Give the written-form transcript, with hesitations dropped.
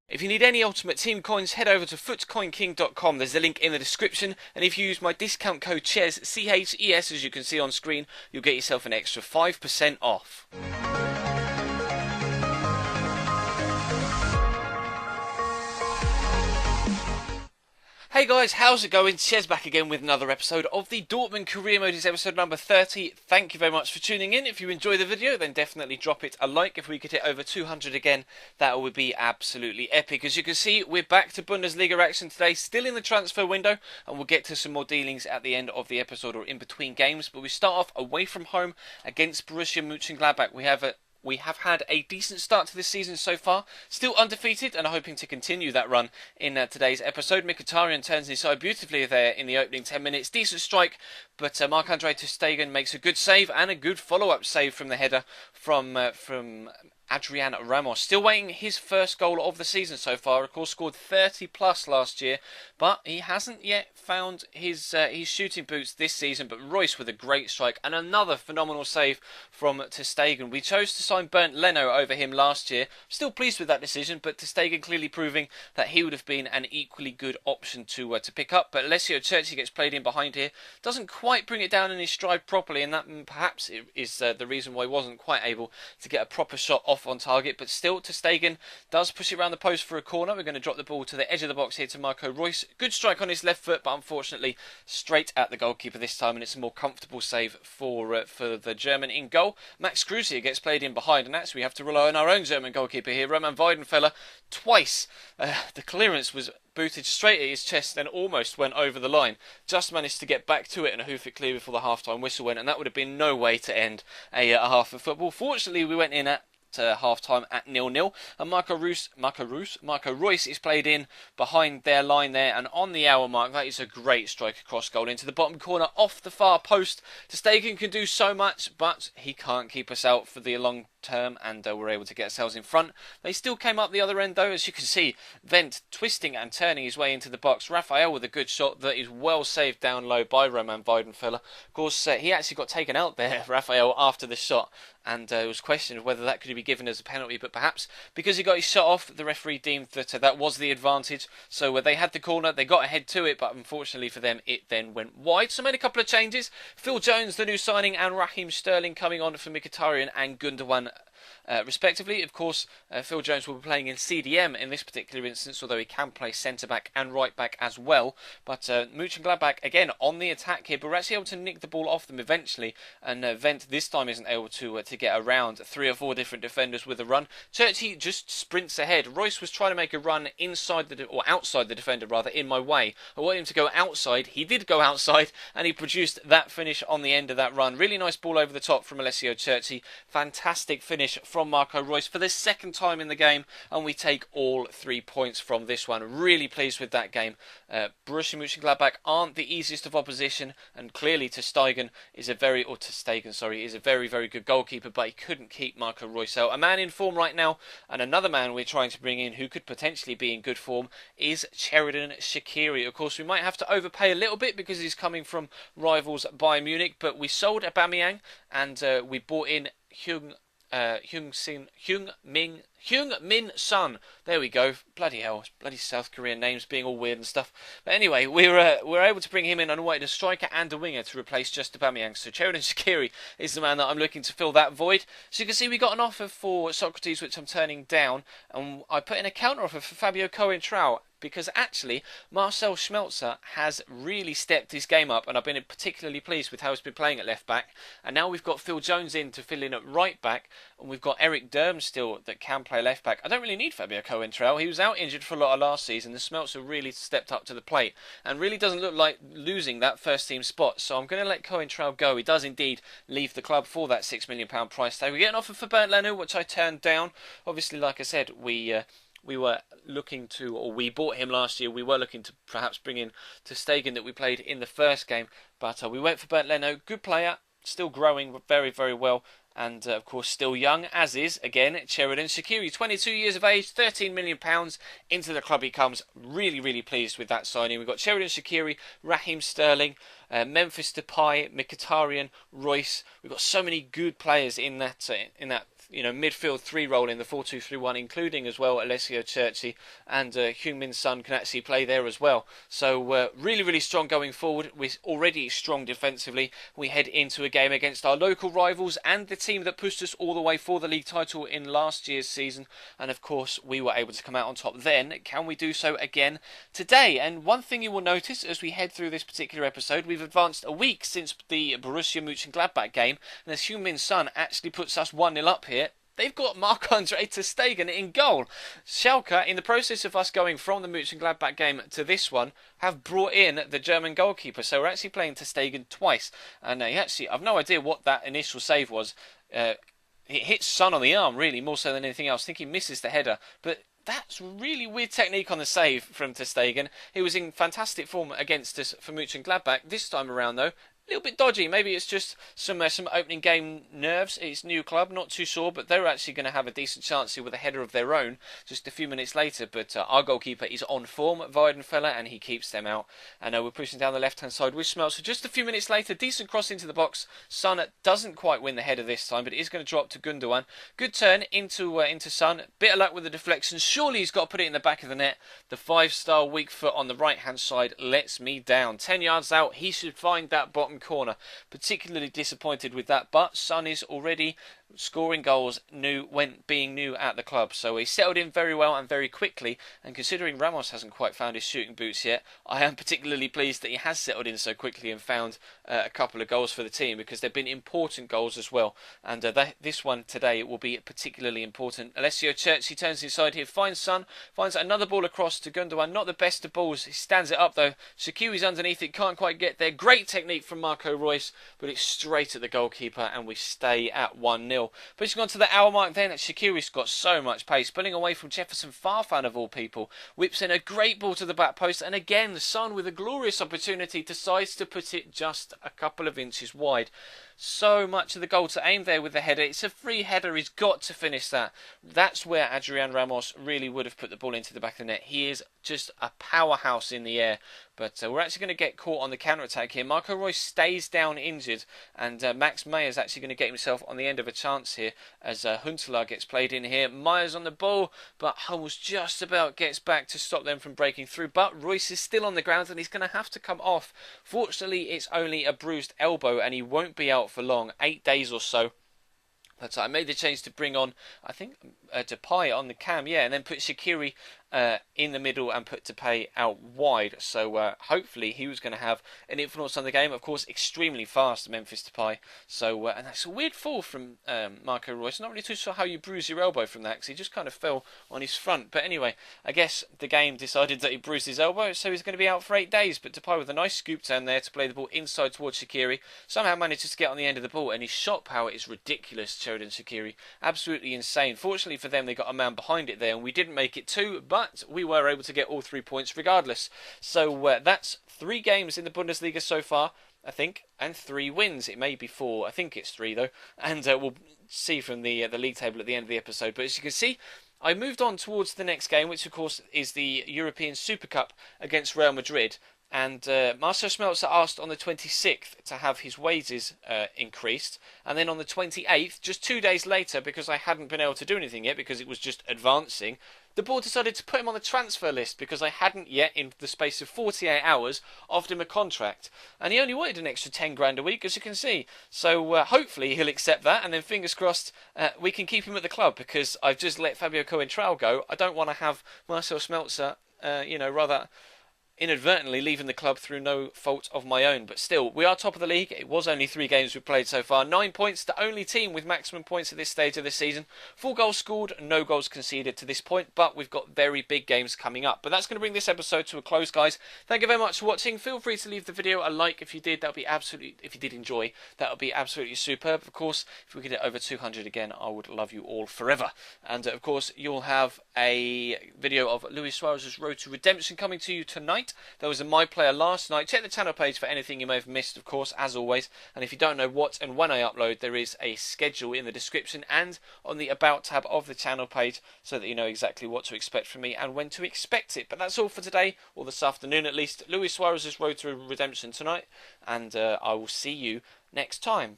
If you need any Ultimate Team coins, head over to footcoinking.com. There's a link in the description, and if you use my discount code CHES, C-H-E-S, as you can see on screen, you'll get yourself an extra 5% off. Hey guys, how's it going? Chez back again with another episode of the Dortmund Career Mode. It's episode number 30. Thank you very much for tuning in. If you enjoy the video, then definitely drop it a like. If we could hit over 200 again, that would be absolutely epic. As you can see, we're back to Bundesliga action today, still in the transfer window, and we'll get to some more dealings at the end of the episode or in between games. But we start off away from home against Borussia Mönchengladbach. We have had a decent start to this season so far, still undefeated and are hoping to continue that run in today's episode. Mkhitaryan turns inside beautifully there in the opening 10 minutes. Decent strike, but Marc-Andre ter Stegen makes a good save and a good follow-up save from the header from Adrian Ramos. Still waiting his first goal of the season so far. Of course, scored 30 plus last year, but he hasn't yet found his shooting boots this season. But Royce with a great strike and another phenomenal save from ter Stegen. We chose to sign Bernd Leno over him last year. Still pleased with that decision, but ter Stegen clearly proving that he would have been an equally good option to pick up. But Alessio Cerci gets played in behind here. Doesn't quite bring it down in his stride properly, and that perhaps is the reason why he wasn't quite able to get a proper shot off on target. But still, ter Stegen does push it around the post for a corner. We're going to drop the ball to the edge of the box here to Marco Reus. Good strike on his left foot, but unfortunately straight at the goalkeeper this time, and it's a more comfortable save for the German in goal. Max Kruse gets played in behind, and actually we have to rely on our own German goalkeeper here, Roman Weidenfeller, twice. The clearance was booted straight at his chest and almost went over the line. Just managed to get back to it and hoof it clear before the half-time whistle went, and that would have been no way to end a half of football. Fortunately, we went in at half-time at 0-0, and Marco Reus is played in behind their line there, and on the hour mark, that is a great strike across goal into the bottom corner off the far post. Ter Stegen can do so much, but he can't keep us out for the long term, and we're able to get ourselves in front. They still came up the other end though, as you can see. Wendt twisting and turning his way into the box. Raphael with a good shot that is well saved down low by Roman Weidenfeller. Of course, he actually got taken out there, Raphael, after the shot, and it was questioned whether that could be given as a penalty, but perhaps because he got his shot off, the referee deemed that that was the advantage. So they had the corner, they got ahead to it, but unfortunately for them, it then went wide. So made a couple of changes. Phil Jones, the new signing, and Raheem Sterling coming on for Mkhitaryan and Gundogan respectively. Of course, Phil Jones will be playing in CDM in this particular instance, although he can play centre-back and right-back as well. But Mönchengladbach, again, on the attack here, but we're actually able to nick the ball off them eventually, and Wendt this time isn't able to get around 3 or 4 different defenders with a run. Cerci just sprints ahead. Royce was trying to make a run inside or outside the defender, rather, in my way. I want him to go outside. He did go outside, and he produced that finish on the end of that run. Really nice ball over the top from Alessio Cerci. Fantastic finish from Marco Reus for the second time in the game, and we take all 3 points from this one. Really pleased with that game. Borussia Mönchengladbach aren't the easiest of opposition, and clearly ter Stegen is a very very good goalkeeper, but he couldn't keep Marco Reus out. A man in form right now, and another man we're trying to bring in who could potentially be in good form, is Xherdan Shaqiri. Of course, we might have to overpay a little bit because he's coming from rivals Bayern Munich, but we sold Aubameyang and we bought in Heung-min Son. There we go. Bloody hell. Bloody South Korean names being all weird and stuff. But anyway, we're able to bring him in and wanted a striker and a winger to replace just Aubameyang. So Xherdan Shaqiri is the man that I'm looking to fill that void. So you can see we got an offer for Socrates, which I'm turning down, and I put in a counter offer for Fabio Coentrão, because actually Marcel Schmelzer has really stepped his game up, and I've been particularly pleased with how he's been playing at left back. And now we've got Phil Jones in to fill in at right back, and we've got Eric Durm still that can play left back. I don't really need Fabio Coentrão. He was out injured for a lot of last season. The Schmelzer really stepped up to the plate and really doesn't look like losing that first team spot. So I'm going to let Coentrão go. He does indeed leave the club for that £6 million price tag. We get an offer for Bernd Leno, which I turned down. Obviously, like I said, we were looking to, or we bought him last year, we were looking to perhaps bring in ter Stegen that we played in the first game, but we went for Bernd Leno. Good player, still growing very, very well, and of course still young, as is, again, Xherdan Shaqiri, 22 years of age, £13 million into the club he comes. Really, really pleased with that signing. We've got Xherdan Shaqiri, Raheem Sterling, Memphis Depay, Mkhitaryan, Royce. We've got so many good players in that midfield three role in the 4-2-3-1, including as well Alessio Cerci and Heung-min Son can actually play there as well. So really, really strong going forward. We're already strong defensively. We head into a game against our local rivals and the team that pushed us all the way for the league title in last year's season. And of course, we were able to come out on top then. Can we do so again today? And one thing you will notice as we head through this particular episode, we've advanced a week since the Borussia Mönchengladbach game, and as Heung-min Son actually puts us 1-0 up here, they've got Marc-Andre ter Stegen in goal. Schalke, in the process of us going from the Mönchengladbach game to this one, have brought in the German goalkeeper. So we're actually playing ter Stegen twice. And I've no idea what that initial save was. It hits Son on the arm, really, more so than anything else. I think he misses the header. But that's really weird technique on the save from ter Stegen. He was in fantastic form against us for Mönchengladbach. This time around, though, a little bit dodgy. Maybe it's just some opening game nerves. It's new club, not too sure, but they're actually going to have a decent chance here with a header of their own just a few minutes later. But our goalkeeper is on form, Weidenfeller, and he keeps them out. And we're pushing down the left-hand side with Schmelz. So just a few minutes later, decent cross into the box. Son doesn't quite win the header this time, but it is going to drop to Gundogan. Good turn into Son. Bit of luck with the deflection. Surely he's got to put it in the back of the net. The 5-star weak foot on the right-hand side lets me down. 10 yards out, he should find that bottom corner. Particularly disappointed with that, but Son is already scoring goals being new at the club, so he settled in very well and very quickly. And considering Ramos hasn't quite found his shooting boots yet, I am particularly pleased that he has settled in so quickly and found a couple of goals for the team, because they've been important goals as well. And this one today will be particularly important. Alessio Cerci turns inside here, finds Son, finds another ball across to Gundogan. Not the best of balls, he stands it up though. Shaqiri's underneath it, can't quite get there. Great technique from Marco Reus, but it's straight at the goalkeeper, and we stay at 1-0. Pushing on to the hour mark then, Shaqiri's got so much pace, pulling away from Jefferson Farfan of all people, whips in a great ball to the back post, and again Son with a glorious opportunity decides to put it just a couple of inches wide. So much of the goal to aim there with the header. It's a free header, he's got to finish that. That's where Adrian Ramos really would have put the ball into the back of the net. He is just a powerhouse in the air. But we're actually going to get caught on the counter-attack here. Marco Reus stays down injured, and Max Meyer is actually going to get himself on the end of a chance here as Huntelaar gets played in here. Meyer's on the ball, but Hummels just about gets back to stop them from breaking through. But Reus is still on the ground, and he's going to have to come off. Fortunately, it's only a bruised elbow, and he won't be out for long, 8 days or so. But I made the change to bring on, I think, Depay on the cam, and then put Shaqiri in the middle and put Depay out wide. So hopefully he was going to have an influence on the game. Of course, extremely fast, Memphis Depay. So and that's a weird fall from Marco Reus. Not really too sure how you bruise your elbow from that, because he just kind of fell on his front. But anyway, I guess the game decided that he bruised his elbow, so he's going to be out for 8 days. But Depay with a nice scoop turn there to play the ball inside towards Shaqiri. Somehow manages to get on the end of the ball, and his shot power is ridiculous, Sheridan Shaqiri. Absolutely insane. Fortunately for them, they got a man behind it there, and we didn't make it 2, but we were able to get all 3 points regardless. So that's 3 games in the Bundesliga so far, I think, and 3 wins. It may be 4. I think it's 3 though, and we'll see from the league table at the end of the episode. But as you can see, I moved on towards the next game, which of course is the European Super Cup against Real Madrid. And Marcel Schmelzer asked on the 26th to have his wages increased, and then on the 28th, just 2 days later, because I hadn't been able to do anything yet because it was just advancing, the board decided to put him on the transfer list because I hadn't yet, in the space of 48 hours, offered him a contract. And he only wanted an extra 10 grand a week, as you can see. So hopefully he'll accept that, and then fingers crossed we can keep him at the club, because I've just let Fabio Coentrao go. I don't want to have Marcel Schmelzer, rather inadvertently leaving the club through no fault of my own. But still, we are top of the league. It was only 3 games we've played so far. 9 points, the only team with maximum points at this stage of the season. 4 goals scored, no goals conceded to this point, but we've got very big games coming up. But that's going to bring this episode to a close, guys. Thank you very much for watching. Feel free to leave the video a like if you did. That would be absolutely, if you did enjoy, that would be absolutely superb. Of course, if we get it over 200 again, I would love you all forever. And of course, you'll have a video of Luis Suarez's road to redemption coming to you tonight. There was a My Player last night. Check the channel page for anything you may have missed, of course, as always. And if you don't know what and when I upload, there is a schedule in the description and on the About tab of the channel page, so that you know exactly what to expect from me and when to expect it. But that's all for today, or this afternoon at least. Luis Suarez's road to redemption tonight, and I will see you next time.